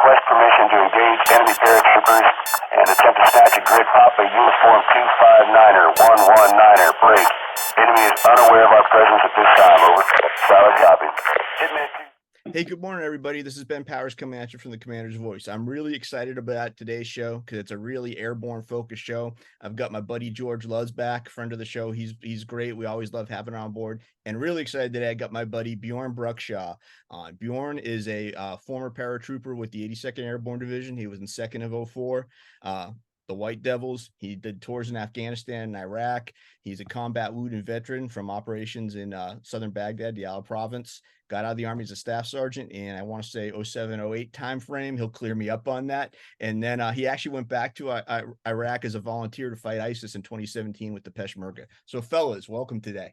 request permission to engage enemy paratroopers and attempt to snatch a grid Papa Uniform 259er 119er. Break. Enemy is unaware of our presence at this time. Over. Solid copy. Hitman 2. Hey, good morning, everybody. This is Ben Powers coming at you from the Commander's Voice. I'm really excited about today's show because it's a really airborne focused show. I've got my buddy George Luz back, friend of the show. He's great. We always love having him on board. And really excited today, I got my buddy Bjorn Bruckshaw on. Bjorn is a former paratrooper with the 82nd Airborne Division. He was in 2nd of 04. The White Devils. He did tours in Afghanistan and Iraq. He's a combat wounded veteran from operations in southern Baghdad, the Al province. Got out of the Army as a staff sergeant, and I want to say 07, 08 time frame. He'll clear me up on that. And then he actually went back to Iraq as a volunteer to fight ISIS in 2017 with the Peshmerga. So, fellas, welcome today.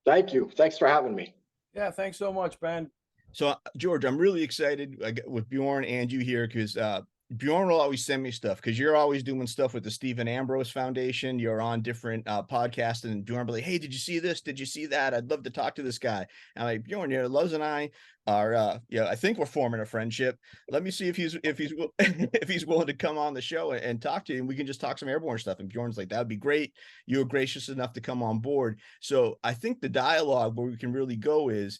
Thank you. Thanks for having me. Yeah, thanks so much, Ben. So, George, I'm really excited with Bjorn and you here because Bjorn will always send me stuff because you're always doing stuff with the Stephen Ambrose Foundation. You're on different podcasts, and Bjorn will be like, hey, did you see this? Did you see that? I'd love to talk to this guy. And I'm like, Bjorn, Luz and I are, I think we're forming a friendship. Let me see if he's if he's willing to come on the show and talk to you, and we can just talk some airborne stuff. And Bjorn's like, that would be great. You were gracious enough to come on board. So I think the dialogue where we can really go is,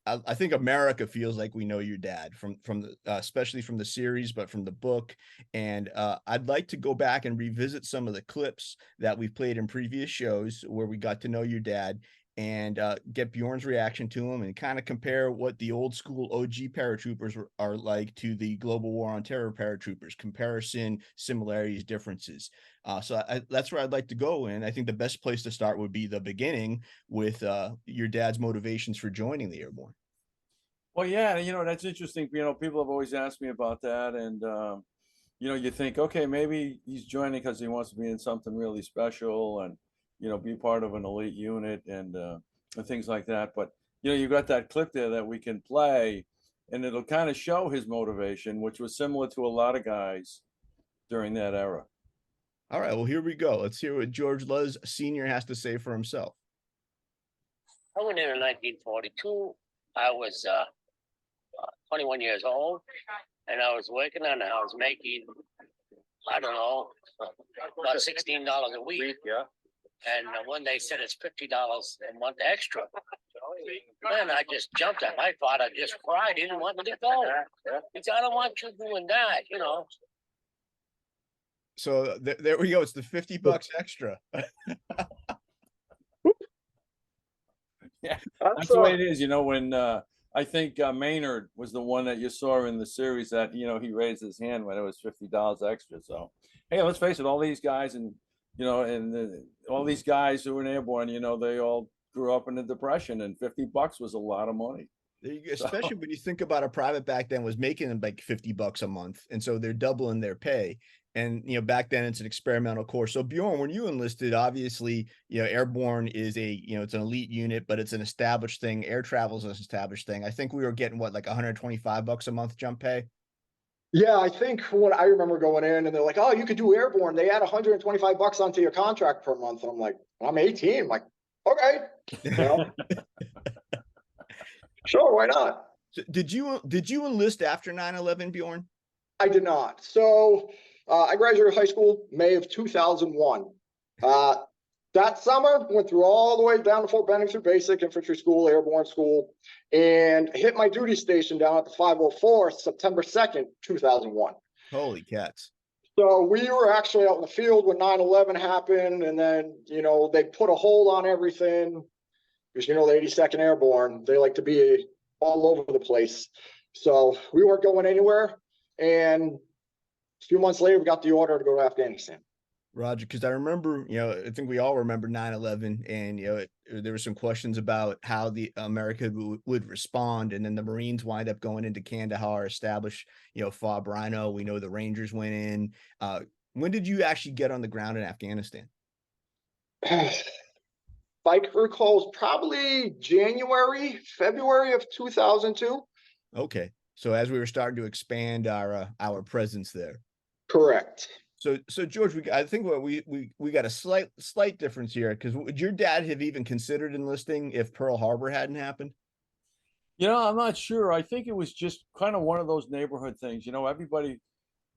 I think America feels like we know your dad from the especially from the series, but from the book. And I'd like to go back and revisit some of the clips that we've played in previous shows where we got to know your dad and get Bjorn's reaction to him and kind of compare what the old school OG paratroopers are like to the Global War on Terror paratroopers, comparison, similarities, differences. So that's where I'd like to go. And I think the best place to start would be the beginning with your dad's motivations for joining the Airborne. Well, yeah, that's interesting. People have always asked me about that. And, you think, okay, maybe he's joining because he wants to be in something really special and, be part of an elite unit and things like that. But, you got that clip there that we can play and it'll kind of show his motivation, which was similar to a lot of guys during that era. All right, well, here we go. Let's hear what George Luz Sr. has to say for himself. I went in 1942. I was 21 years old, and I was working and I was making, I don't know, about $16 a week. Yeah. And when they said it's $50 a month extra, then I just jumped up. My father just cried. He didn't want me to go. He said, I don't want you doing that, So there we go. It's the $50 extra. Yeah, that's the way it is. When I think Maynard was the one that you saw in the series that, he raised his hand when it was $50 extra. So, hey, let's face it, all these guys and, all these guys who were in Airborne, they all grew up in the Depression and $50 was a lot of money. Especially when you think about a private back then was making like $50 a month. And so they're doubling their pay. And, back then it's an experimental course. So Bjorn, when you enlisted, obviously, Airborne is it's an elite unit, but it's an established thing. Air travel is an established thing. I think we were getting like $125 a month jump pay. Yeah, I think when I remember going in and they're like, oh, you could do Airborne. They add $125 onto your contract per month. And I'm like, I'm 18. I'm like, okay. Sure, why not? So did you enlist after 9/11, Bjorn? I did not. So I graduated high school May of 2001. That summer, went through all the way down to Fort Benning through basic infantry school, airborne school, and hit my duty station down at the 504 September 2nd, 2001. Holy cats. So we were actually out in the field when 9/11 happened, and then, they put a hold on everything because, the 82nd Airborne, they like to be all over the place. So we weren't going anywhere, and a few months later, we got the order to go to Afghanistan. Roger, because I remember, I think we all remember 9/11, and there were some questions about how the America would respond, and then the Marines wind up going into Kandahar, establish, FOB Rhino. We know the Rangers went in. When did you actually get on the ground in Afghanistan? If I recall, probably February of 2002. Okay, so as we were starting to expand our presence there. Correct. So George, I think what we got a slight difference here, because would your dad have even considered enlisting if Pearl Harbor hadn't happened? You know, I'm not sure. I think it was just kind of one of those neighborhood things. You know, everybody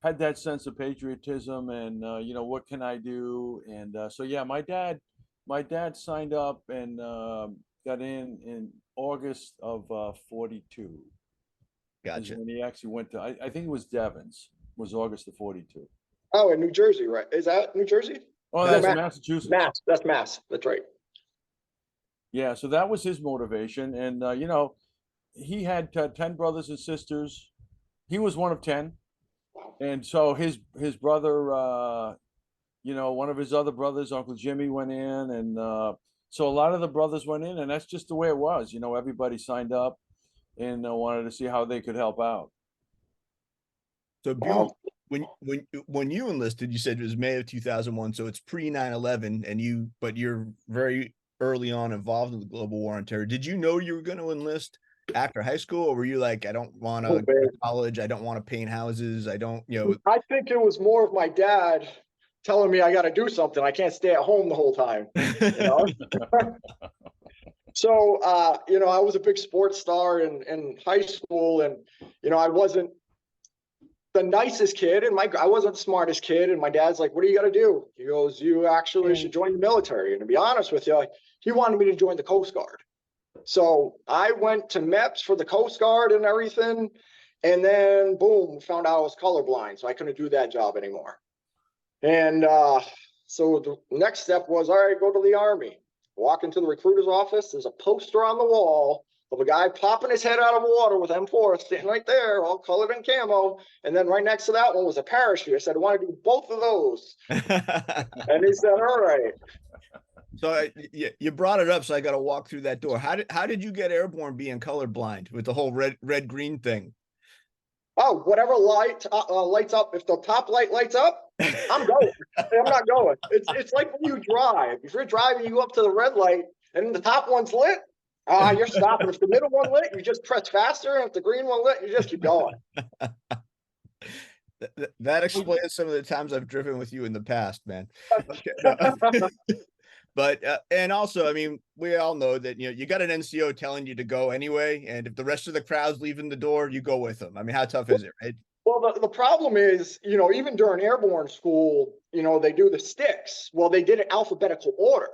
had that sense of patriotism and you know, what can I do? And so yeah, my dad signed up and got in August of 42 is Gotcha. when he actually went to I think it was Devon's was August of 42. Oh, in New Jersey, right? Is that New Jersey? Oh, No, that's Mass. Massachusetts. Mass. That's Mass. That's right. Yeah, so that was his motivation. And you know, he had 10 brothers and sisters. He was one of 10. Wow. And so his brother you know, one of his other brothers, Uncle Jimmy, went in, and so a lot of the brothers went in, and that's just the way it was. You know, everybody signed up and wanted to see how they could help out. So Bjorn, Wow. when you enlisted, you said it was May of 2001, so it's pre 9/11, but you're very early on involved in the global war on terror. Did you know you were going to enlist after high school, or were you like, I don't want to Oh, go man. to college, I don't want to paint houses, I don't, you know? I think it was more of my dad telling me I got to do something. I can't stay at home the whole time. You know? So, you know, I was a big sports star in high school, and you know, I wasn't the nicest kid, and I wasn't the smartest kid. And my dad's like, "What do you got to do?" He goes, "You actually should join the military." And to be honest with you, he wanted me to join the Coast Guard. So I went to MEPS for the Coast Guard and everything, and then boom, found out I was colorblind, so I couldn't do that job anymore. And so the next step was, all right, go to the Army. Walk into the recruiter's office. There's a poster on the wall of a guy popping his head out of water with M4 sitting right there, all colored in camo. And then right next to that one was a parachute. I said, I want to do both of those. And he said, all right. So you brought it up, so I got to walk through that door. How did you get airborne being colorblind with the whole red green thing? Oh, whatever light lights up. If the top light lights up, I'm going. I'm not going. It's like when you drive. If you're driving, you go up to the red light, and the top one's lit. You're stopping. If the middle one lit, you just press faster, and if the green one lit, you just keep going. That explains some of the times I've driven with you in the past, man. Okay, no. But and also, I mean, we all know that, you know, you got an NCO telling you to go anyway, and if the rest of the crowd's leaving the door, you go with them. I mean, how tough is it, right? Well, the problem is, you know, even during airborne school, you know, they do the sticks. Well, they did it alphabetical order.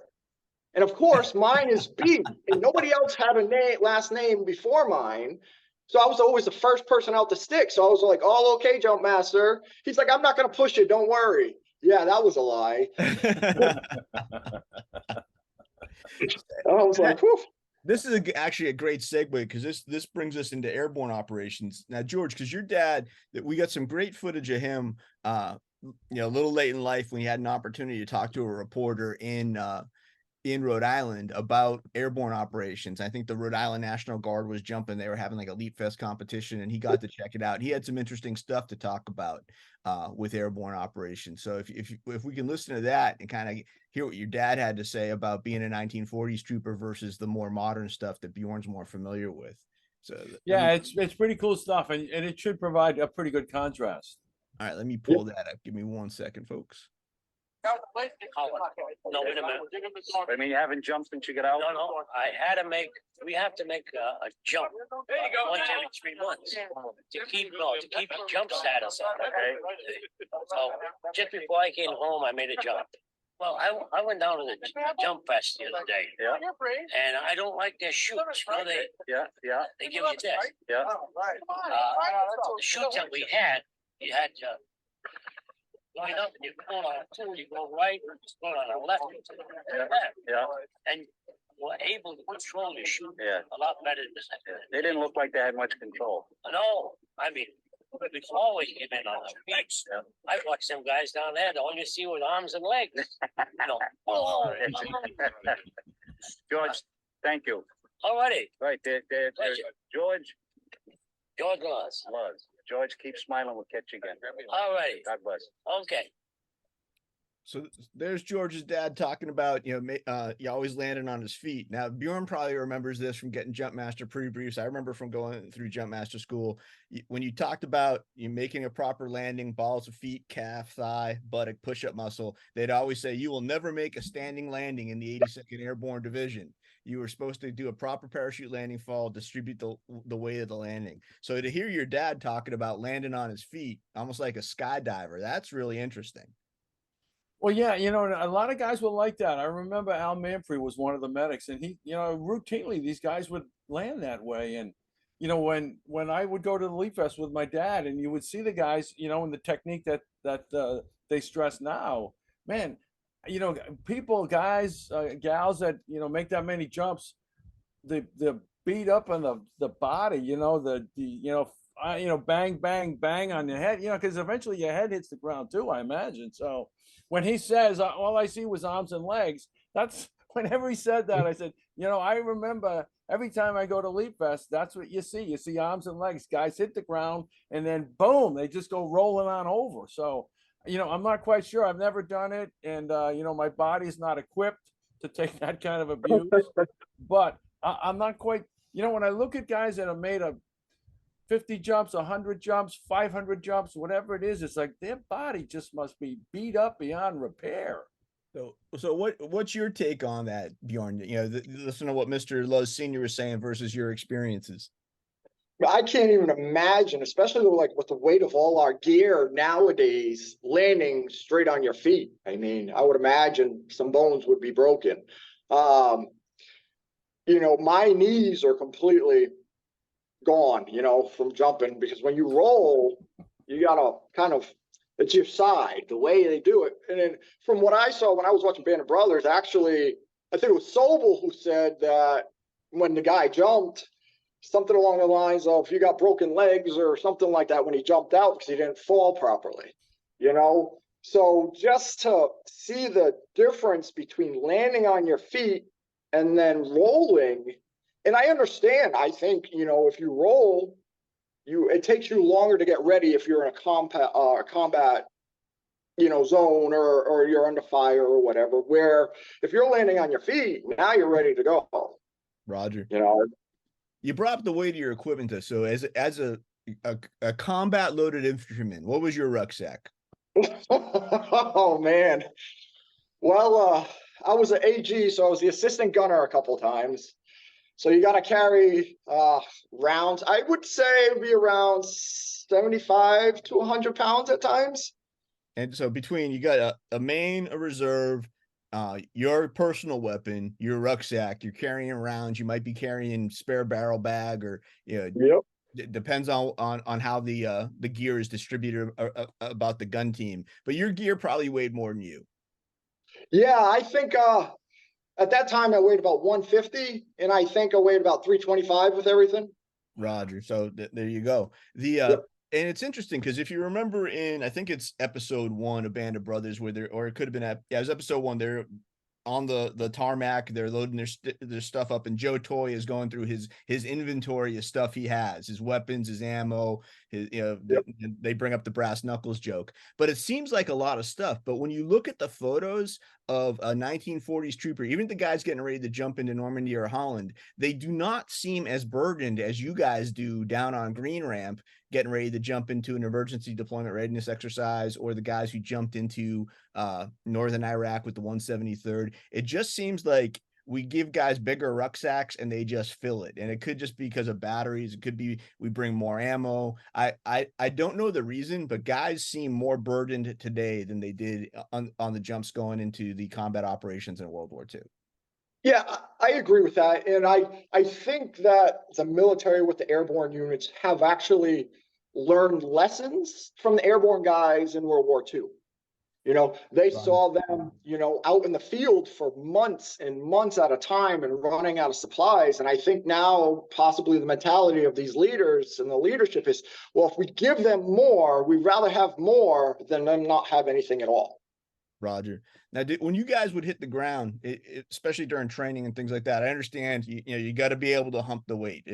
And of course, mine is B, and nobody else had a last name before mine. So I was always the first person out the stick. So I was like, all okay, jump master. He's like, I'm not going to push it. Don't worry. Yeah, that was a lie. I was like, whew. This is actually a great segue, because this brings us into airborne operations. Now, George, because your dad, that we got some great footage of him, you know, a little late in life when he had an opportunity to talk to a reporter in Rhode Island about airborne operations. I think the Rhode Island National Guard was jumping. They were having like a Leap Fest competition, and he got to check it out. He had some interesting stuff to talk about with airborne operations. So if we can listen to that and kind of hear what your dad had to say about being a 1940s trooper versus the more modern stuff that Bjorn's more familiar with. So Yeah, it's pretty cool stuff, and it should provide a pretty good contrast. all right, let me pull that up. Give me 1 second, folks. No, wait a minute. I mean, you haven't jumped since you got out? No, we have to make a jump once every 3 months to keep the jump status up. Okay. So just before I came home, I made a jump. Well, I went down to the jump fest the other day. Yeah. And I don't like their shoots. You know, they give you this. Yeah. The shoots that we had, you had to line up and you go on a two, you go right, go on a left. Yeah. And we're able to control your shoot Yeah. a lot better than this. They didn't look like they had much control. No, I mean, we always get in on the beats. Yeah. I watched some guys down there, all you see was arms and legs. You know, oh, George, thank you. alrighty, Right, Pleasure. George George Laws. was. George, keep smiling, we'll catch you again. Alrighty, God bless. okay. So there's George's dad talking about, you know, you always landing on his feet. Now, Bjorn probably remembers this from getting Jumpmaster pre-briefs. I remember from going through Jumpmaster school, when you talked about you making a proper landing, balls of feet, calf, thigh, buttock, push-up muscle, they'd always say, you will never make a standing landing in the 82nd Airborne Division. you were supposed to do a proper parachute landing fall, distribute the weight of the landing. So to hear your dad talking about landing on his feet, almost like a skydiver, that's really interesting. Well, yeah, you know, a lot of guys were like that. I remember Al Manfrey was one of the medics, and he, you know, routinely these guys would land that way. And you know, when I would go to the Leap Fest with my dad, and you would see the guys, you know, and the technique that they stress now, man, you know, people, guys, gals that you know make that many jumps, the beat up on the body, you know, the you know, bang, bang, bang on your head, you know, because eventually your head hits the ground too, I imagine. So when he says all I see was arms and legs, that's whenever he said that, I said, you know, I remember every time I go to Leap Fest, that's what you see. You see arms and legs, guys hit the ground, and then boom, they just go rolling on over. So, you know, I'm not quite sure. I've never done it, and you know, my body's not equipped to take that kind of abuse. But I'm not quite. You know, when I look at guys that have made a 50 jumps, 100 jumps, 500 jumps, whatever it is, it's like their body just must be beat up beyond repair. So what's your take on that, Bjorn? You know, listen to what Mr. Luz Sr. was saying versus your experiences. I can't even imagine, especially like with the weight of all our gear nowadays, landing straight on your feet. I mean, I would imagine some bones would be broken. You know, my knees are completely gone, you know, from jumping, because when you roll, you gotta kind of, it's your side, the way they do it. And then from what I saw when I was watching Band of Brothers, actually, I think it was Sobel who said that when the guy jumped, something along the lines of you got broken legs or something like that when he jumped out because he didn't fall properly, you know? So just to see the difference between landing on your feet and then rolling, and I understand, I think, you know, if you roll, it takes you longer to get ready if you're in a combat, you know, zone or you're under fire or whatever, where if you're landing on your feet, now you're ready to go. Roger. You know, You brought up the weight of your equipment though. So as a combat loaded infantryman, what was your rucksack? oh man. Well, I was an AG, so I was the assistant gunner a couple times. So you got to carry rounds. I would say it'd be around 75 to 100 pounds at times. And so between you got a main, a reserve, your personal weapon, your rucksack, you're carrying rounds, you might be carrying spare barrel bag, or you know, Yep. it depends on how the gear is distributed about the gun team. But your gear probably weighed more than you. Yeah, I think at that time I weighed about 150, and I think I weighed about 325 with everything. Roger. So there you go. Yep. And it's interesting because if you remember I think it's episode 1 of Band of Brothers, or it could have been it was episode 1. They're on the tarmac, they're loading their stuff up, and Joe Toy is going through his inventory of stuff he has, his weapons, his ammo, his, you know, Yep. they bring up the brass knuckles joke, but it seems like a lot of stuff. But when you look at the photos of a 1940s trooper, even the guys getting ready to jump into Normandy or Holland, they do not seem as burdened as you guys do down on Green Ramp, getting ready to jump into an emergency deployment readiness exercise, or the guys who jumped into northern Iraq with the 173rd. It just seems like we give guys bigger rucksacks and they just fill it. And it could just be because of batteries. It could be we bring more ammo. I don't know the reason, but guys seem more burdened today than they did on the jumps going into the combat operations in World War II. Yeah, I agree with that. And I think that the military with the airborne units have actually learned lessons from the airborne guys in World War II. You know, they saw them, you know, out in the field for months and months at a time and running out of supplies. And I think now possibly the mentality of these leaders and the leadership is, well, if we give them more, we'd rather have more than them not have anything at all. Roger. Now, when you guys would hit the ground, especially during training and things like that, I understand you know you got to be able to hump the weight.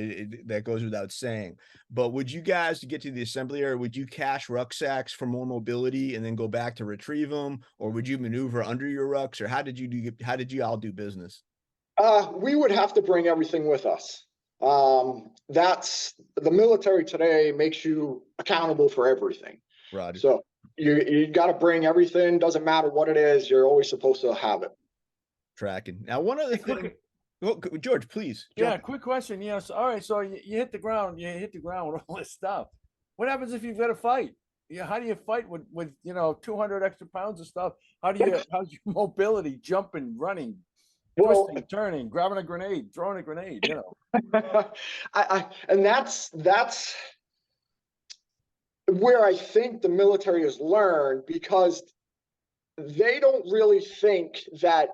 That goes without saying. But would you guys, to get to the assembly area, would you cache rucksacks for more mobility and then go back to retrieve them, or would you maneuver under your rucks, or how did you all do business? We would have to bring everything with us. That's the military today makes you accountable for everything. Roger. So you got to bring everything. Doesn't matter what it is. You're always supposed to have it. Tracking. Now, one other thing. Well, George, please. Yeah, Jump. quick question. Yes. All right. So you hit the ground. You hit the ground with all this stuff. What happens if you've got to fight? Yeah. How do you fight with 200 extra pounds of stuff? How's your mobility, jumping, running, Well, twisting, turning, grabbing a grenade, throwing a grenade? and that's where I think the military has learned, because they don't really think that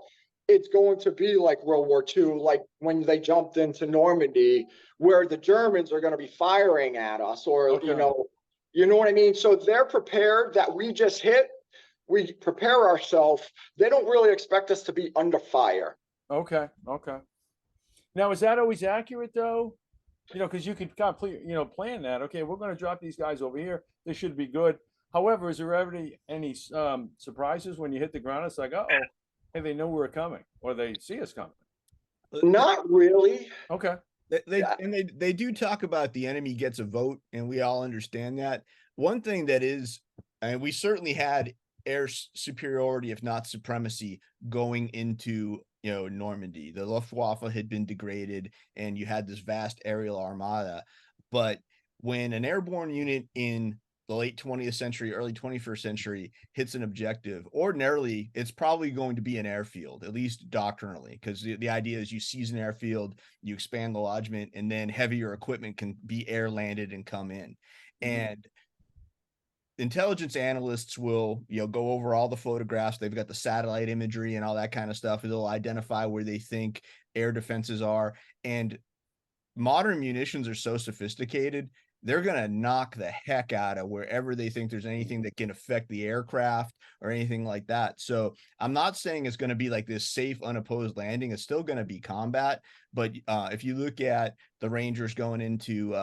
it's going to be like World War II, like when they jumped into Normandy, where the Germans are going to be firing at us, or Okay. you know what I mean? So they're prepared that we just hit, we prepare ourselves. They don't really expect us to be under fire. Okay. Okay. Now, is that always accurate though? Because you could complete, plan that. Okay, we're going to drop these guys over here. They should be good. However, is there ever any surprises when you hit the ground? It's like, uh-oh, hey, they know we're coming, or they see us coming. Not really. Okay. They do talk about the enemy gets a vote, and we all understand that. One thing that is, and we certainly had air superiority, if not supremacy, going into Normandy. The Luftwaffe had been degraded, and you had this vast aerial armada. But when an airborne unit in the late 20th century, early 21st century hits an objective, ordinarily it's probably going to be an airfield, at least doctrinally, because the idea is you seize an airfield, you expand the lodgement, and then heavier equipment can be air landed and come in. And intelligence analysts will go over all the photographs. They've got the satellite imagery and all that kind of stuff. They'll identify where they think air defenses are. And modern munitions are so sophisticated, they're going to knock the heck out of wherever they think there's anything that can affect the aircraft or anything like that. So I'm not saying it's going to be like this safe, unopposed landing. It's still going to be combat. But if you look at the Rangers going into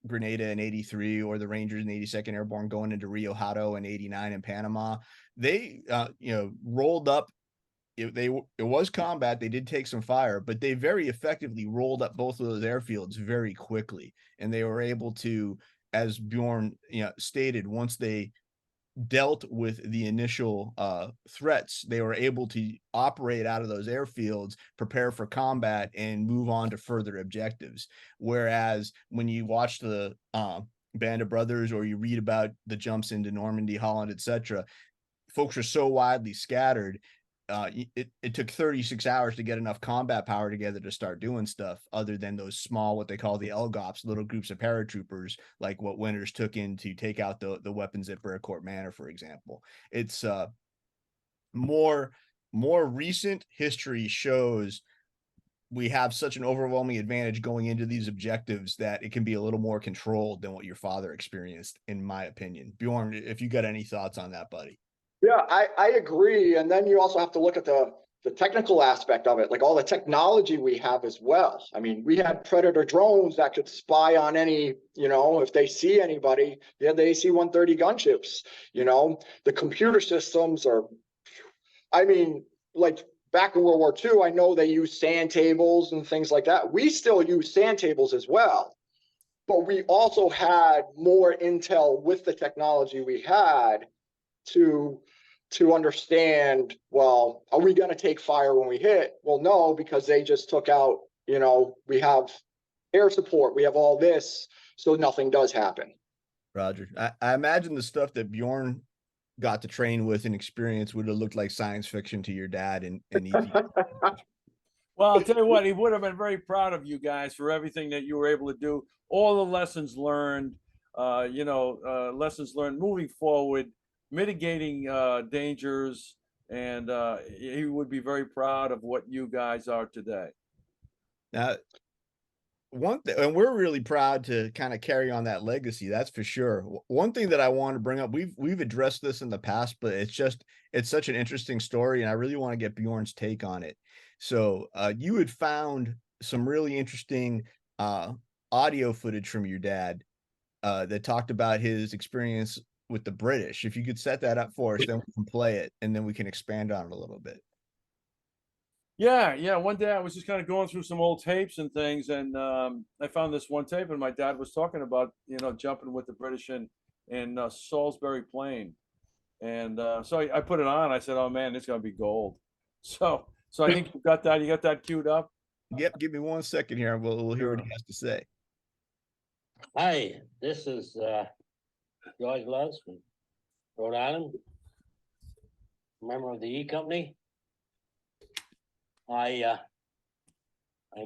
Grenada in 83, or the Rangers in 82nd Airborne going into Rio Hato in 89 in Panama, they rolled up. It was combat. They did take some fire, but they very effectively rolled up both of those airfields very quickly, and they were able to, as Bjorn stated, once they dealt with the initial threats, they were able to operate out of those airfields, prepare for combat, and move on to further objectives. Whereas when you watch the Band of Brothers, or you read about the jumps into Normandy, Holland, etc., folks are so widely scattered. It took 36 hours to get enough combat power together to start doing stuff, other than those small, what they call the LGOPs, little groups of paratroopers, like what Winters took in to take out the weapons at Brecourt Manor, for example. It's more recent history shows we have such an overwhelming advantage going into these objectives that it can be a little more controlled than what your father experienced, in my opinion. Bjorn, if you got any thoughts on that, buddy. Yeah, I agree. And then you also have to look at the technical aspect of it, like all the technology we have as well. I mean, we had Predator drones that could spy on any, if they see anybody. Yeah, the AC-130 gunships, the computer systems are, I mean, like back in World War II, I know they use sand tables and things like that. We still use sand tables as well, but we also had more intel with the technology we had to understand, well, are we going to take fire when we hit? Well, no, because they just took out, we have air support, we have all this, so nothing does happen. Roger. I imagine the stuff that Bjorn got to train with and experience would have looked like science fiction to your dad and Well, I'll tell you what, he would have been very proud of you guys for everything that you were able to do, all the lessons learned, lessons learned moving forward, mitigating dangers, and he would be very proud of what you guys are today. Now, one thing, and we're really proud to kind of carry on that legacy, that's for sure. One thing that I want to bring up, we've addressed this in the past, but it's such an interesting story, and I really want to get Bjorn's take on it. So you had found some really interesting audio footage from your dad that talked about his experience with the British. If you could set that up for us, then we can play it, and then we can expand on it a little bit. Yeah. One day I was just kind of going through some old tapes and things, and I found this one tape, and my dad was talking about jumping with the British in Salisbury Plain, and so I put it on. I said, "Oh man, it's gonna be gold." So I think you got that queued up. Yep, give me 1 second here. We'll hear what Sure. he has to say. Hi, this is George Loves from Rhode Island, member of the E Company. I'm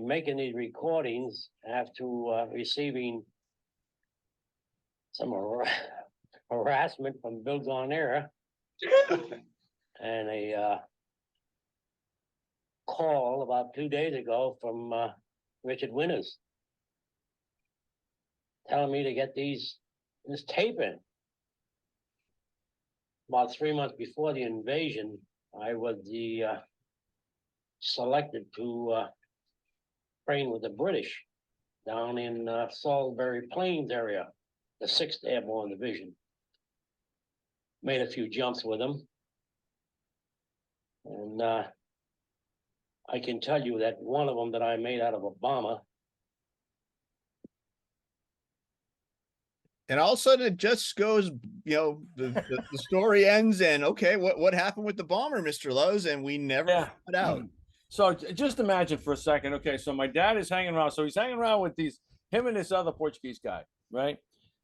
making these recordings after receiving some harassment from Bill Garnera and a call about 2 days ago from Richard Winters telling me to get this tape in. About 3 months before the invasion, I was selected to train with the British down in Salisbury Plains area, the 6th Airborne Division. Made a few jumps with them. And I can tell you that one of them that I made out of a bomber. And all of a sudden it just goes, the story ends and okay, what happened with the bomber, Mr. Lowe's? And we never Yeah. found out. So just imagine for a second. Okay, so my dad is hanging around. So he's hanging around with him and this other Portuguese guy, right?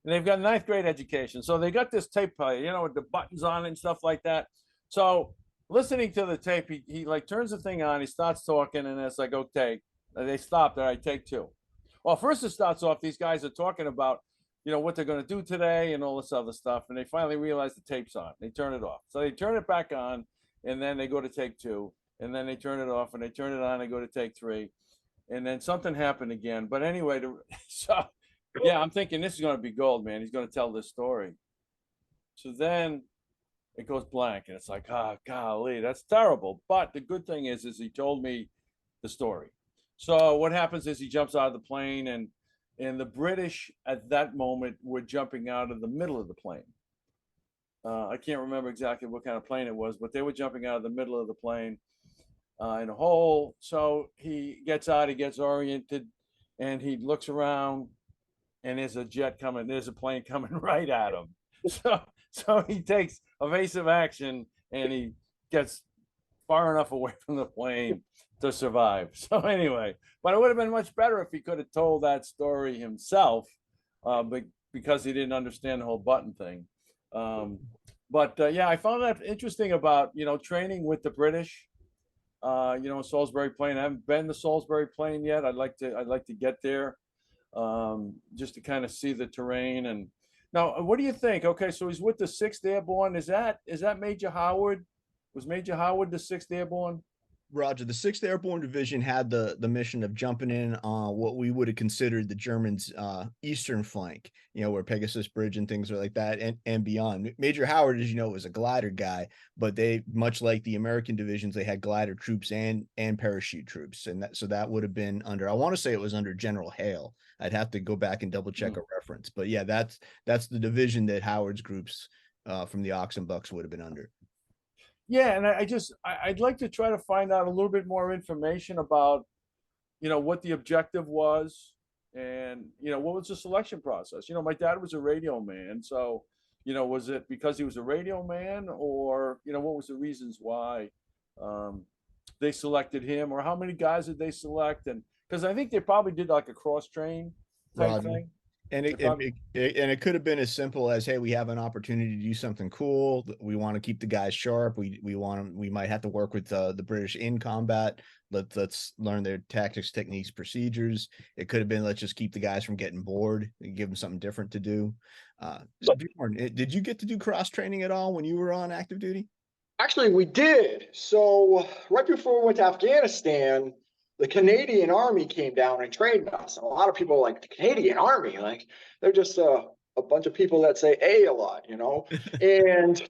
And they've got 9th grade education. So they got this tape player, with the buttons on it and stuff like that. So listening to the tape, he like turns the thing on, he starts talking, and it's like, okay, they stopped. All right, take 2. Well, first it starts off, these guys are talking about, what they're going to do today and all this other stuff. And they finally realize the tape's on. They turn it off. So they turn it back on, and then they go to take 2. And then they turn it off, and they turn it on, they go to take 3. And then something happened again. But anyway, so yeah, I'm thinking this is going to be gold, man. He's going to tell this story. So then it goes blank, and it's like, golly, that's terrible. But the good thing is he told me the story. So what happens is he jumps out of the plane, and the British at that moment were jumping out of the middle of the plane. I can't remember exactly what kind of plane it was, but they were jumping out of the middle of the plane in a hole. So he gets out, he gets oriented, and he looks around, and there's a plane coming right at him. So he takes evasive action, and he gets far enough away from the plane to survive. So anyway, but it would have been much better if he could have told that story himself, but because he didn't understand the whole button thing. Yeah, I found that interesting about, training with the British, Salisbury Plain. I haven't been to Salisbury Plain yet. I'd like to get there, just to kind of see the terrain. And now, what do you think? Okay, so he's with the 6th Airborne. Is that Major Howard? Was Major Howard the 6th Airborne? Roger, the 6th Airborne Division had the mission of jumping in on what we would have considered the Germans' eastern flank, where Pegasus Bridge and things are like that, and beyond. Major Howard, as you know, was a glider guy, but they, much like the American divisions, they had glider troops and parachute troops, and that would have been under, I want to say it was under General Hale. I'd have to go back and double check a reference, but yeah, that's the division that Howard's groups from the Ox and Bucks would have been under. Yeah, and I'd like to try to find out a little bit more information about, what the objective was, and, what was the selection process. My dad was a radio man, so, was it because he was a radio man, or, what was the reasons why they selected him, or how many guys did they select? And because I think they probably did like a cross train type thing. And it could have been as simple as, hey, we have an opportunity to do something cool. We want to keep the guys sharp. We might have to work with the British in combat. Let's learn their tactics, techniques, procedures. It could have been, let's just keep the guys from getting bored and give them something different to do. Did you get to do cross training at all when you were on active duty? Actually, we did. So right before we went to Afghanistan, the Canadian Army came down and trained us. And a lot of people are like, the Canadian Army, like they're just a bunch of people that say a lot, and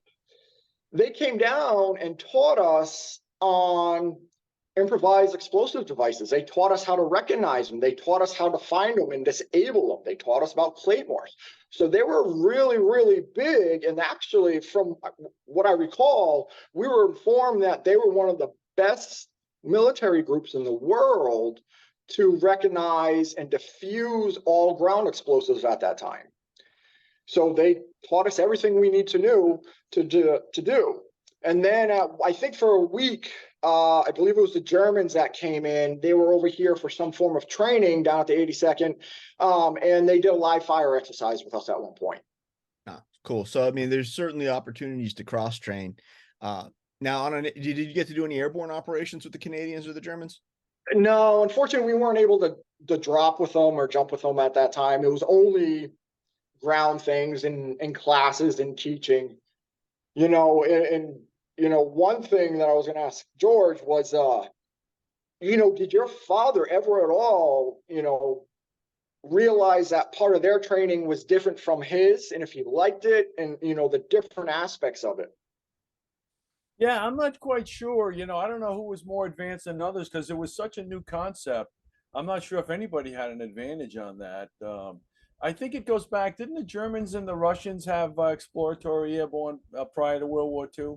they came down and taught us on improvised explosive devices. They taught us how to recognize them. They taught us how to find them and disable them. They taught us about claymores. So they were really, really big. And actually, from what I recall, we were informed that they were one of the best military groups in the world to recognize and defuse all ground explosives at that time. So they taught us everything we need to know to do. And then I think for a week, I believe it was the Germans that came in. They were over here for some form of training down at the 82nd. And they did a live fire exercise with us at one point. Ah, cool. So, I mean, there's certainly opportunities to cross train. Now, did you get to do any airborne operations with the Canadians or the Germans? No, unfortunately, we weren't able to drop with them or jump with them at that time. It was only ground things in classes and teaching, one thing that I was going to ask George was, did your father ever at all, realize that part of their training was different from his, and if he liked it, and, the different aspects of it? Yeah, I'm not quite sure. I don't know who was more advanced than others because it was such a new concept. I'm not sure if anybody had an advantage on that. I think it goes back. Didn't the Germans and the Russians have exploratory airborne prior to World War II?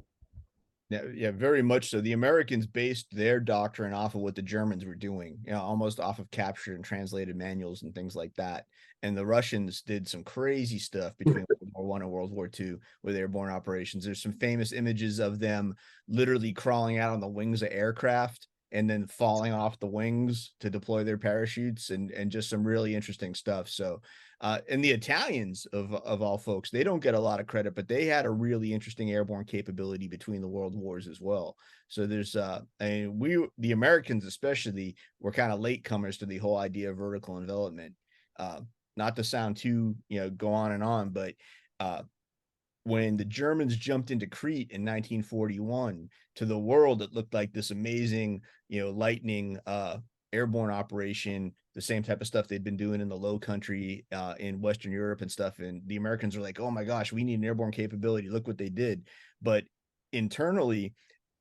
Yeah, very much so. The Americans based their doctrine off of what the Germans were doing, almost off of captured and translated manuals and things like that. And the Russians did some crazy stuff between World War I and World War II with airborne operations. There's some famous images of them literally crawling out on the wings of aircraft and then falling off the wings to deploy their parachutes and just some really interesting stuff. So, and the Italians of all folks, they don't get a lot of credit, but they had a really interesting airborne capability between the world wars as well. So there's, the Americans especially were kind of latecomers to the whole idea of vertical envelopment. Not to sound too, go on and on, but when the Germans jumped into Crete in 1941, to the world, it looked like this amazing, lightning airborne operation, the same type of stuff they'd been doing in the Low Country in Western Europe and stuff. And the Americans were like, oh my gosh, we need an airborne capability. Look what they did. But internally,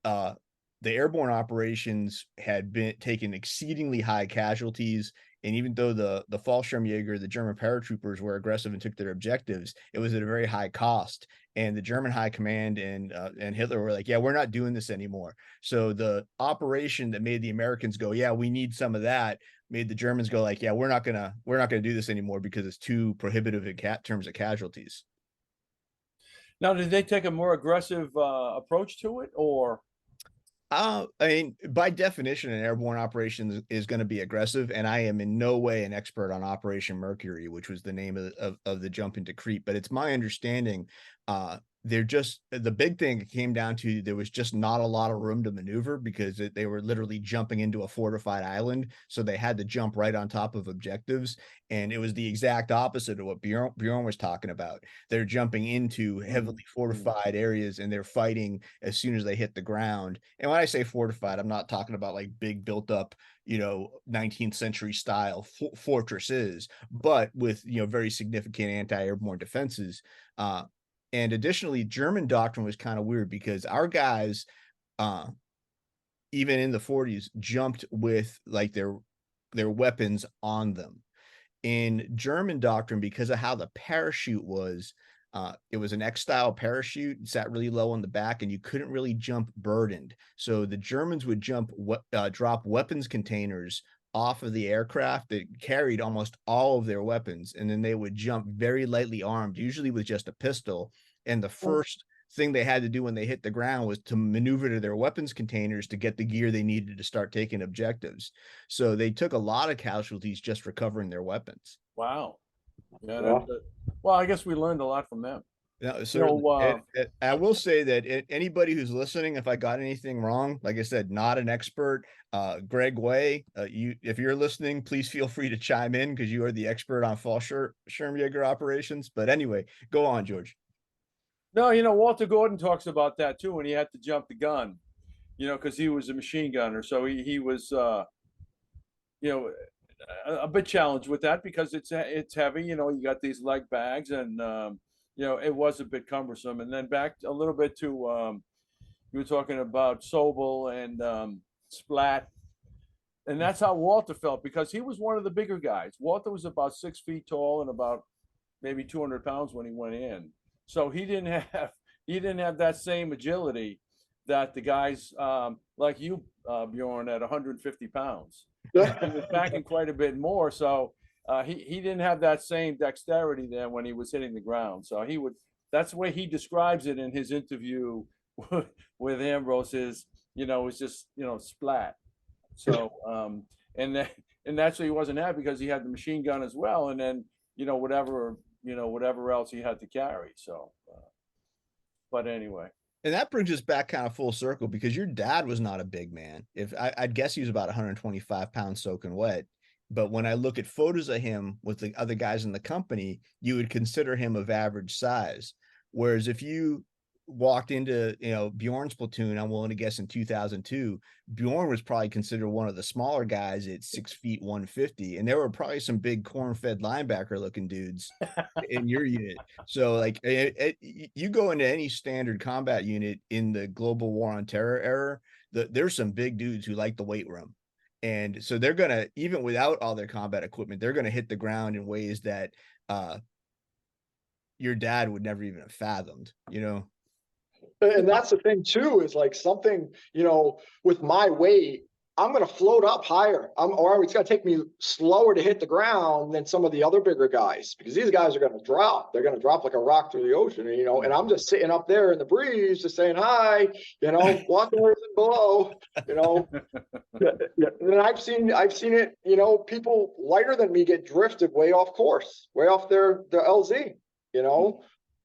the airborne operations had been taken exceedingly high casualties. And even though the Fallschirmjäger, the German paratroopers, were aggressive and took their objectives, it was at a very high cost. And the German high command and Hitler were like, yeah, we're not doing this anymore. So the operation that made the Americans go, yeah, we need some of that, made the Germans go like, yeah, we're not gonna do this anymore because it's too prohibitive in terms of casualties. Now, did they take a more aggressive approach to it, or? I mean, by definition, an airborne operation is going to be aggressive, and I am in no way an expert on Operation Mercury, which was the name of the jump into Crete. But it's my understanding, they're just the big thing it came down to. There was just not a lot of room to maneuver because they were literally jumping into a fortified island, so they had to jump right on top of objectives. And it was the exact opposite of what Bjorn was talking about. They're jumping into heavily fortified areas and they're fighting as soon as they hit the ground. And when I say fortified, I'm not talking about like big built up, 19th century style fortresses, but with, very significant anti-airborne defenses. And additionally, German doctrine was kind of weird because our guys, even in the 40s, jumped with like their weapons on them. In German doctrine, because of how the parachute was, it was an X-style parachute, it sat really low on the back, and you couldn't really jump burdened. So the Germans would drop weapons containers off of the aircraft that carried almost all of their weapons, and then they would jump very lightly armed, usually with just a pistol. And the first thing they had to do when they hit the ground was to maneuver to their weapons containers to get the gear they needed to start taking objectives. So they took a lot of casualties just recovering their weapons. Wow. Yeah. Yeah. Well, I guess we learned a lot from them. Yeah, so I will say that anybody who's listening, if I got anything wrong, like I said, not an expert. Greg Way, if you're listening, please feel free to chime in because you are the expert on Fallschirmjäger operations. But anyway, go on, George. No, Walter Gordon talks about that too when he had to jump the gun, because he was a machine gunner. So he was, a bit challenged with that because it's heavy. You got these leg bags and, it was a bit cumbersome. And then back a little bit to, you were talking about Sobel and Splat. And that's how Walter felt because he was one of the bigger guys. Walter was about 6 feet tall and about maybe 200 pounds when he went in. So he didn't have that same agility that the guys like you, Bjorn, at 150 pounds. He was packing quite a bit more. So he didn't have that same dexterity there when he was hitting the ground. So that's the way he describes it in his interview with Ambrose is it was just, splat. So, and then, and that's why he wasn't happy, because he had the machine gun as well. And then, whatever else he had to carry. So, but anyway. And that brings us back kind of full circle, because your dad was not a big man. I'd guess he was about 125 pounds soaking wet. But when I look at photos of him with the other guys in the company, you would consider him of average size. Whereas if you walked into, Bjorn's platoon, I'm willing to guess in 2002, Bjorn was probably considered one of the smaller guys at 6 feet 150. And there were probably some big corn-fed linebacker looking dudes in your unit. So like you go into any standard combat unit in the global war on terror era, there's some big dudes who like the weight room. And so they're gonna, even without all their combat equipment, they're gonna hit the ground in ways that your dad would never even have fathomed, And that's the thing too, is like something, with my weight, I'm gonna float up higher. Or it's gonna take me slower to hit the ground than some of the other bigger guys, because these guys are gonna drop. They're gonna drop like a rock through the ocean, and I'm just sitting up there in the breeze, just saying hi, watching what's below, And I've seen it, people lighter than me get drifted way off course, way off their LZ,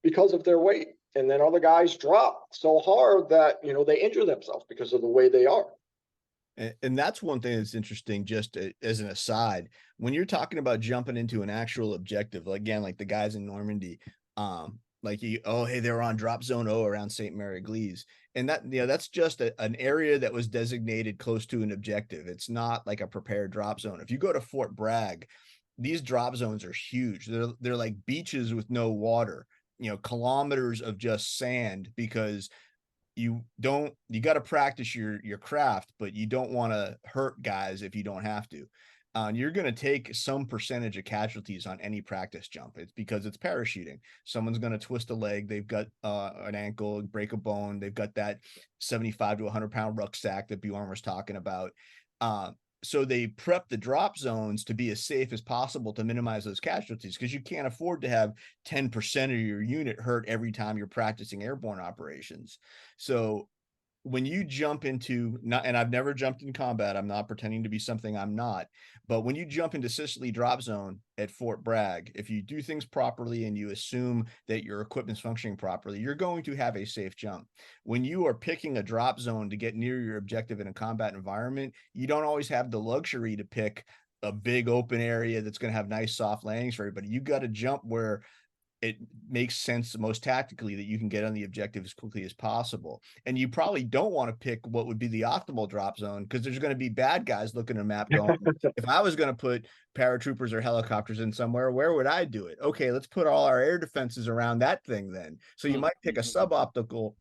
because of their weight. And then other guys drop so hard that, they injure themselves because of the way they are. And that's one thing that's interesting, just as an aside, when you're talking about jumping into an actual objective, again, like the guys in Normandy, hey, they were on drop zone O around St. Mary Glees. And that, that's just an area that was designated close to an objective. It's not like a prepared drop zone. If you go to Fort Bragg, these drop zones are huge. They're like beaches with no water, kilometers of just sand, because you got to practice your craft, but you don't want to hurt guys if you don't have to. You're going to take some percentage of casualties on any practice jump. It's because it's parachuting. Someone's going to twist a leg. They've got an ankle, break a bone. They've got that 75 to 100-pound rucksack that Bjorn was talking about. So they prep the drop zones to be as safe as possible to minimize those casualties, because you can't afford to have 10% of your unit hurt every time you're practicing airborne operations. So when you jump into, and I've never jumped in combat, I'm not pretending to be something I'm not, but when you jump into Sicily drop zone at Fort Bragg, if you do things properly and you assume that your equipment's functioning properly, you're going to have a safe jump. When you are picking a drop zone to get near your objective in a combat environment, you don't always have the luxury to pick a big open area that's going to have nice soft landings for everybody. You got to jump where it makes sense most tactically, that you can get on the objective as quickly as possible. And you probably don't want to pick what would be the optimal drop zone, because there's going to be bad guys looking at a map going, if I was going to put paratroopers or helicopters in somewhere, where would I do it? Okay, let's put all our air defenses around that thing then. So you might pick a suboptimal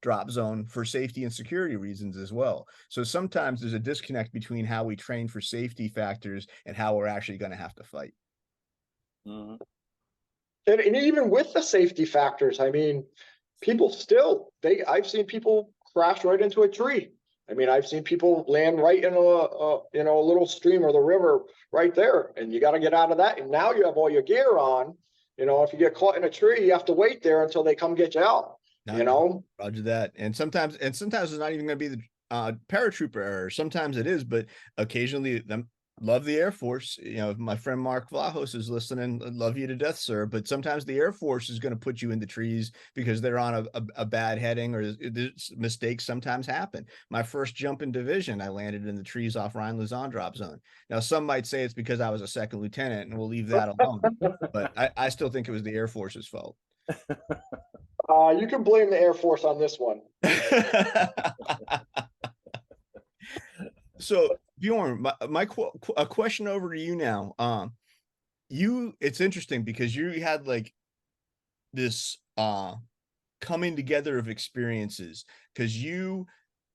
drop zone for safety and security reasons as well. So sometimes there's a disconnect between how we train for safety factors and how we're actually going to have to fight. Mhm. And even with the safety factors, people still, I've seen people crash right into a tree. I've seen people land right in a little stream or the river right there, and you got to get out of that. And now you have all your gear on. If you get caught in a tree, you have to wait there until they come get you out. Roger that. And sometimes it's not even going to be the paratrooper error. Sometimes it is, but occasionally them. Love the Air Force. My friend Mark Vlahos is listening. Love you to death, sir. But sometimes the Air Force is going to put you in the trees because they're on a bad heading, or mistakes sometimes happen. My first jump in division, I landed in the trees off Rhine-Luzon drop zone. Now, some might say it's because I was a second lieutenant, and we'll leave that alone. But I still think it was the Air Force's fault. You can blame the Air Force on this one. So Bjorn, a question over to you now. It's interesting because you had like this coming together of experiences, because you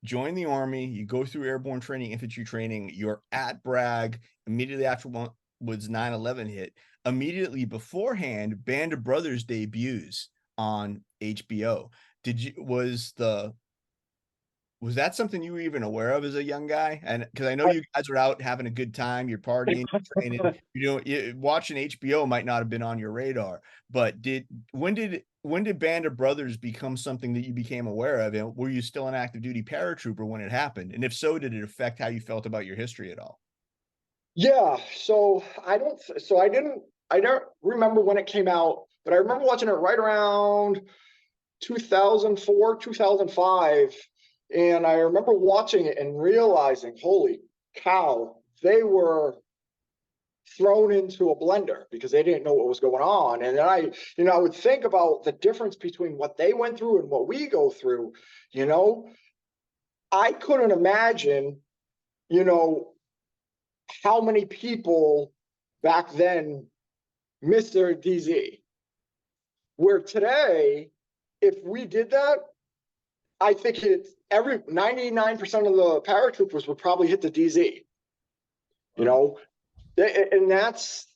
join the Army, you go through airborne training, infantry training, you're at Bragg immediately after was 9/11 hit. Immediately beforehand, Band of Brothers debuts on HBO. Was the Was that something you were even aware of as a young guy? And because I know you guys are out having a good time, you're partying, you're training, watching HBO might not have been on your radar, but when did Band of Brothers become something that you became aware of? And were you still an active duty paratrooper when it happened? And if so, did it affect how you felt about your history at all? Yeah, so I don't remember when it came out, but I remember watching it right around 2004, 2005. And I remember watching it and realizing, holy cow, they were thrown into a blender because they didn't know what was going on. And then I would think about the difference between what they went through and what we go through. I couldn't imagine, you know, how many people back then missed their DZ. Where today, if we did that, I think 99% of the paratroopers would probably hit the DZ. And that's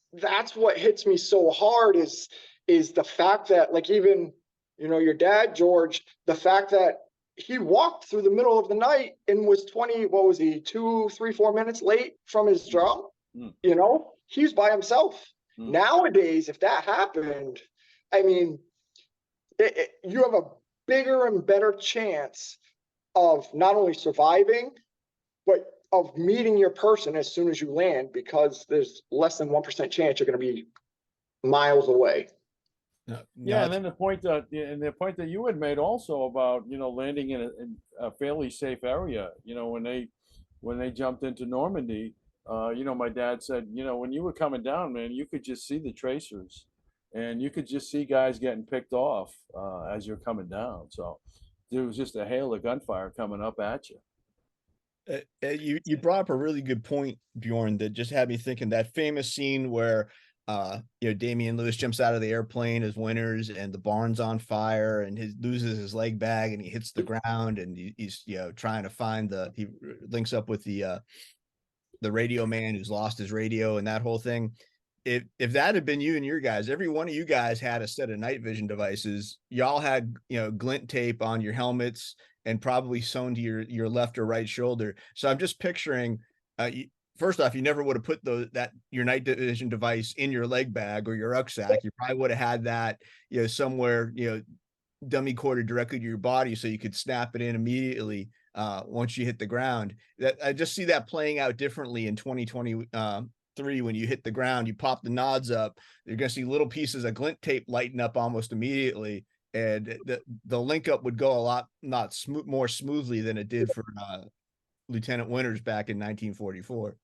what hits me so hard is the fact that, like, even your dad, George, the fact that he walked through the middle of the night and was 2, 3, 4 minutes late from his job. He's by himself. Nowadays, if that happened, I mean, you have a bigger and better chance of not only surviving, but of meeting your person as soon as you land, because there's less than 1% chance you're going to be miles away. Yeah, and then the point that you had made also about landing in a fairly safe area. When they jumped into Normandy, my dad said, when you were coming down, man, you could just see the tracers, and you could just see guys getting picked off as you're coming down. So there was just a hail of gunfire coming up at you. You brought up a really good point, Bjorn, that just had me thinking that famous scene where Damian Lewis jumps out of the airplane as Winters and the barn's on fire and loses his leg bag and he hits the ground and he's trying to find he links up with the radio man who's lost his radio and that whole thing. If that had been you and your guys, every one of you guys had a set of night vision devices. Y'all had glint tape on your helmets and probably sewn to your left or right shoulder. So I'm just picturing first off, you never would have put your night vision device in your leg bag or your rucksack. You probably would have had that, somewhere, dummy corded directly to your body so you could snap it in immediately once you hit the ground. That I just see that playing out differently in 2023 when you hit the ground. You pop the nods up, you're going to see little pieces of glint tape lighten up almost immediately, and the link up would go a lot more smoothly than it did for Lieutenant Winters back in 1944.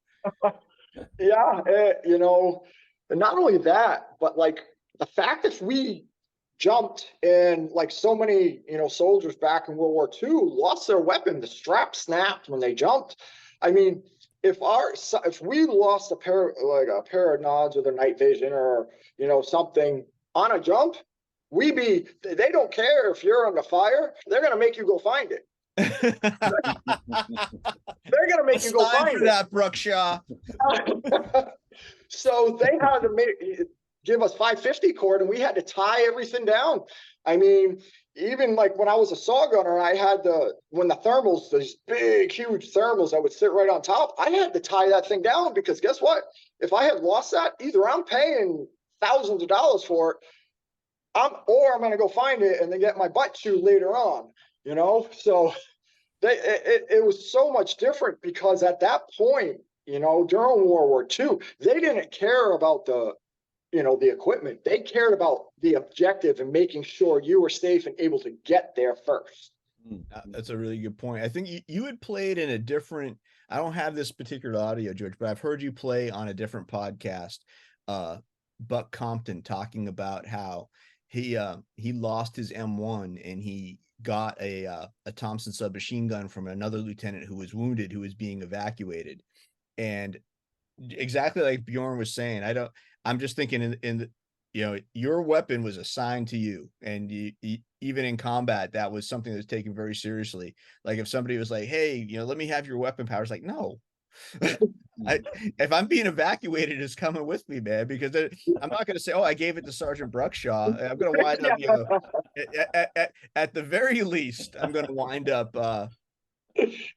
Yeah, and not only that, but like the fact that we jumped and like so many, soldiers back in World War II lost their weapon, the strap snapped when they jumped. I mean, if we lost a pair of nods or their night vision or, something on a jump, they don't care if you're under fire, they're going to make you go find it. They're gonna make you go find that, Brookshaw. So they had to give us 550 cord, and we had to tie everything down. I mean, even like when I was a saw gunner, I had when the thermals, these big, huge thermals that would sit right on top, I had to tie that thing down because guess what? If I had lost that, either I'm paying thousands of dollars for it, or I'm gonna go find it and then get my butt chewed later on. So it was so much different because at that point, during World War II, they didn't care about the equipment. They cared about the objective and making sure you were safe and able to get there first. That's a really good point. I think you had played in a different, I don't have this particular audio, George, but I've heard you play on a different podcast, Buck Compton, talking about how he lost his M1 and he got a Thompson submachine gun from another lieutenant who was wounded, who was being evacuated. And exactly like Bjorn was saying, I'm just thinking your weapon was assigned to you, and even in combat, that was something that was taken very seriously. Like if somebody was like, hey, let me have your weapon power, it's like, no. If I'm being evacuated, it's coming with me, man, because I'm not going to say, oh, I gave it to Sergeant Bruckshaw. I'm going to wind up, at the very least, I'm going to wind up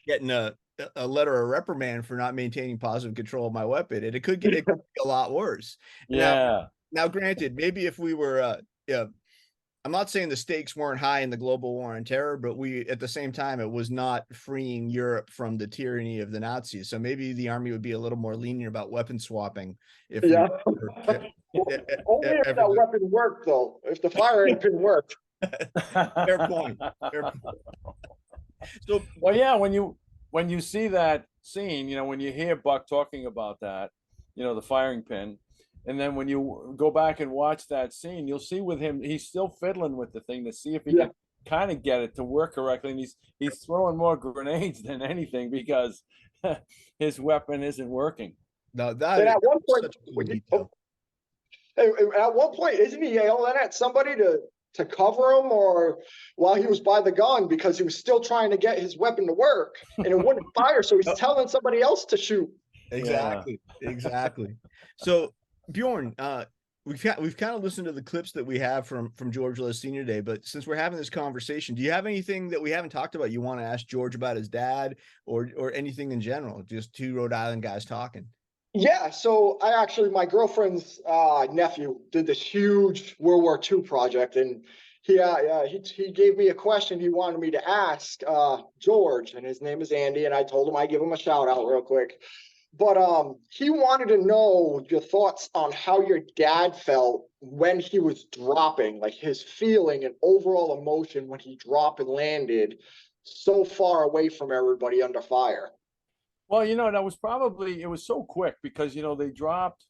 getting a letter of reprimand for not maintaining positive control of my weapon, and it could get a lot worse. Yeah. Now, granted, maybe if we were, yeah, I'm not saying the stakes weren't high in the global war on terror, but at the same time, it was not freeing Europe from the tyranny of the Nazis. So maybe the army would be a little more lenient about weapon swapping if we Yeah. were Only if ever that weapon worked, though. If the firing pin worked. fair point. Fair point. So, Well, yeah, when you see that scene, when you hear Buck talking about that, the firing pin, and then when you go back and watch that scene, you'll see with him, he's still fiddling with the thing to see if he Yeah. can kind of get it to work correctly, and he's throwing more grenades than anything because his weapon isn't working. no, And at one point, such a cool detail. at one point, isn't he yelling at somebody to cover him, or while he was by the gun, because he was still trying to get his weapon to work and it wouldn't fire, so he's telling somebody else to shoot. Exactly. So Bjorn, we've kind of listened to the clips that we have from George Lowe's Senior Day, but since we're having this conversation, do you have anything that we haven't talked about you want to ask George about his dad, or anything in general? Just two Rhode Island guys talking. Yeah, so my girlfriend's nephew did this huge World War II project, and he gave me a question he wanted me to ask George, and his name is Andy, and I told him I'd give him a shout out real quick. But he wanted to know your thoughts on how your dad felt when he was dropping, like his feeling and overall emotion when he dropped and landed so far away from everybody under fire. Well, that was it was so quick because, they dropped,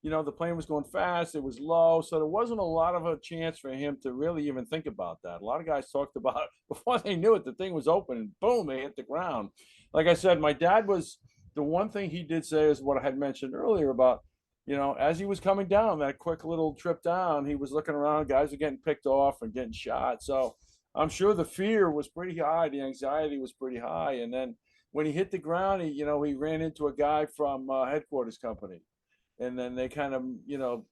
the plane was going fast, it was low. So there wasn't a lot of a chance for him to really even think about that. A lot of guys talked about before they knew it, the thing was open and boom, they hit the ground. Like I said, my dad the one thing he did say is what I had mentioned earlier about, as he was coming down that quick little trip down, he was looking around, guys were getting picked off and getting shot. So I'm sure the fear was pretty high. The anxiety was pretty high. And then when he hit the ground, he ran into a guy from headquarters company, and then they kind of,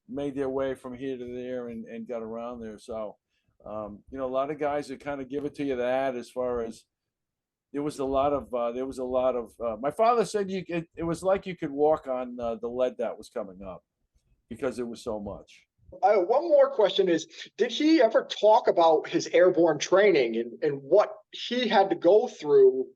made their way from here to there and got around there. So, a lot of guys that kind of give it to you that as far as there was a lot of, my father said it was like you could walk on the lead that was coming up because it was so much. One more question is, did he ever talk about his airborne training and what he had to go through?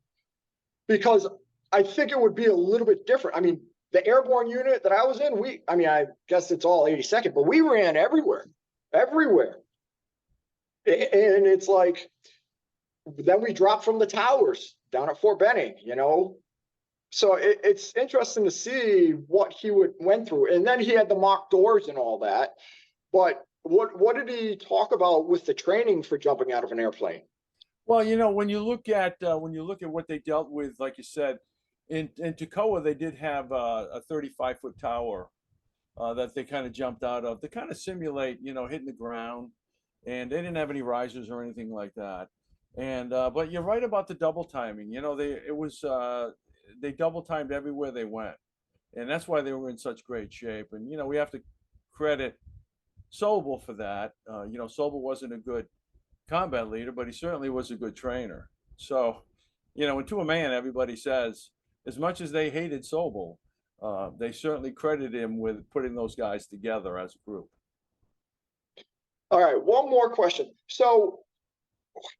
Because I think it would be a little bit different. I mean, the airborne unit that I was in, I guess it's all 82nd, but we ran everywhere. And it's like, then we dropped from the towers down at Fort Benning, So it's interesting to see what he went through. And then he had the mock doors and all that. But what did he talk about with the training for jumping out of an airplane? Well, when you look at what they dealt with, like you said, in Toccoa, they did have a 35-foot tower that they kind of jumped out of to kind of simulate, hitting the ground, and they didn't have any risers or anything like that. And but you're right about the double timing. They double timed everywhere they went, and that's why they were in such great shape. And we have to credit Sobel for that. Sobel wasn't a good combat leader, but he certainly was a good trainer. So, and to a man, everybody says, as much as they hated Sobel, they certainly credited him with putting those guys together as a group. All right, one more question. So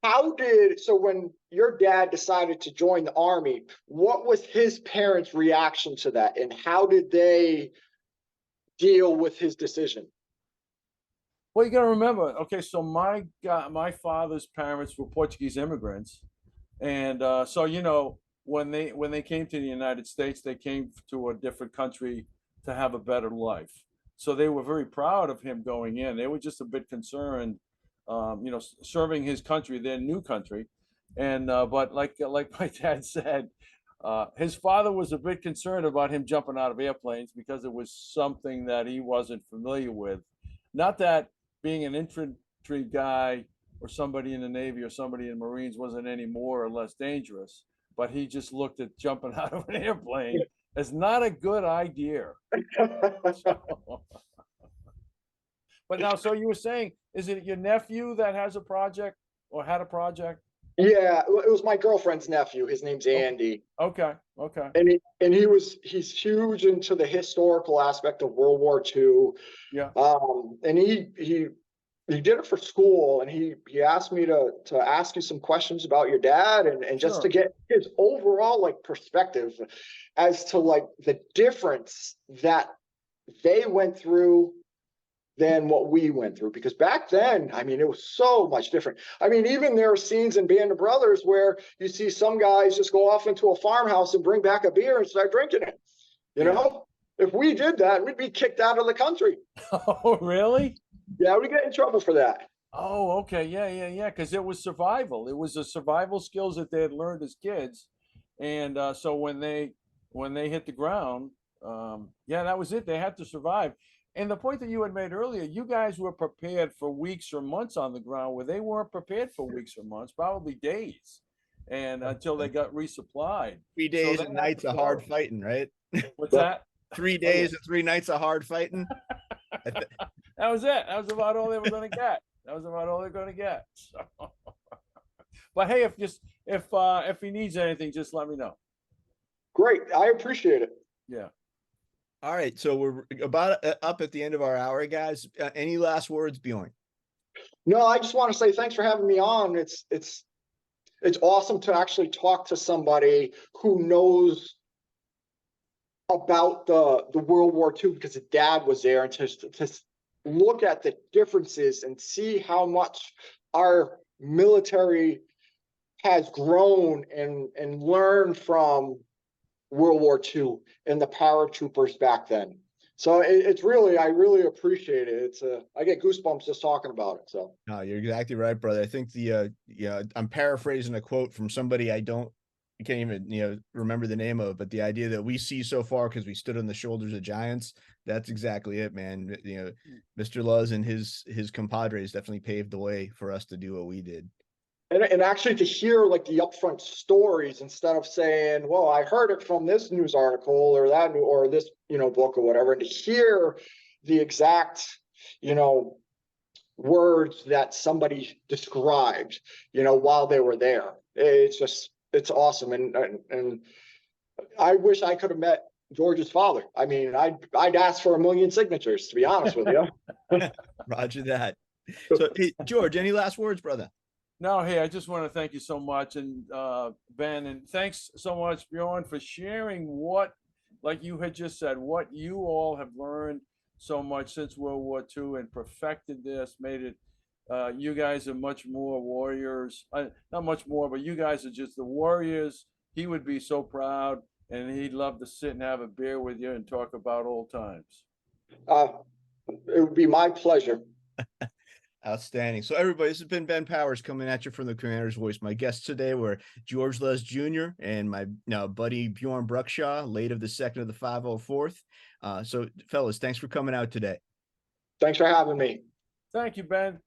when your dad decided to join the Army, what was his parents' reaction to that, and how did they deal with his decision? Well, you got to remember, okay, so my father's parents were Portuguese immigrants, and so when they came to the United States, they came to a different country to have a better life. So they were very proud of him going in. They were just a bit concerned, serving his country, their new country, and but like my dad said, his father was a bit concerned about him jumping out of airplanes because it was something that he wasn't familiar with. Not that being an infantry guy or somebody in the Navy or somebody in Marines wasn't any more or less dangerous, but he just looked at jumping out of an airplane as not a good idea. But now, so you were saying, is it your nephew that has a project or had a project? Yeah, it was my girlfriend's nephew. His name's Andy. Okay, okay. He's huge into the historical aspect of World War II. Yeah. And he did it for school, and he asked me to ask you some questions about your dad and just to Sure. get his overall like perspective as to like the difference that they went through than what we went through. Because back then, I mean, it was so much different. I mean, even there are scenes in Band of Brothers where you see some guys just go off into a farmhouse and bring back a beer and start drinking it. You Yeah. know, if we did that, we'd be kicked out of the country. Oh, really? Yeah, we'd get in trouble for that. Oh, okay. Yeah. Because it was survival. It was the survival skills that they had learned as kids, and so when they hit the ground, yeah, that was it. They had to survive. And the point that you had made earlier, you guys were prepared for weeks or months on the ground, where they weren't prepared for weeks or months, probably days, and until they got resupplied. 3 So days they and had nights to of hard go. fighting, right? What's that? 3 days and 3 nights of hard fighting. That was it. That was about all they were going to get. That was about all they're going to get. So. But hey, if he needs anything, just let me know. Great. I appreciate it. Yeah. All right, so we're about up at the end of our hour, guys. Any last words, Bjorn? No, I just want to say thanks for having me on. It's awesome to actually talk to somebody who knows about the World War II because his dad was there, and to look at the differences and see how much our military has grown and learned from World War II and the paratroopers back then. So it's really, I really appreciate it. I get goosebumps just talking about it. So No, you're exactly right, brother. I think I'm paraphrasing a quote from somebody I can't even, remember the name of, but the idea that we see so far because we stood on the shoulders of giants, that's exactly it, man. Mr. Luz and his compadres definitely paved the way for us to do what we did. and actually to hear like the upfront stories instead of saying, well, I heard it from this news article or that or this, book or whatever, and to hear the exact, words that somebody described, while they were there. It's awesome. And I wish I could have met George's father. I mean, I'd ask for 1 million signatures, to be honest with you. Roger that. So, hey, George, any last words, brother? No, hey, I just want to thank you so much, and Ben, and thanks so much, Bjorn, for sharing what, like you had just said, what you all have learned so much since World War II and perfected this, made it. You guys are much more warriors. Not much more, but you guys are just the warriors. He would be so proud, and he'd love to sit and have a beer with you and talk about old times. It would be my pleasure. Outstanding. So everybody, this has been Ben Powers coming at you from the Commander's Voice. My guests today were George Luz Jr. and my buddy Bjorn Bruckshaw, late of the 2nd of the 504th. So fellas, thanks for coming out today. Thanks for having me. Thank you, Ben.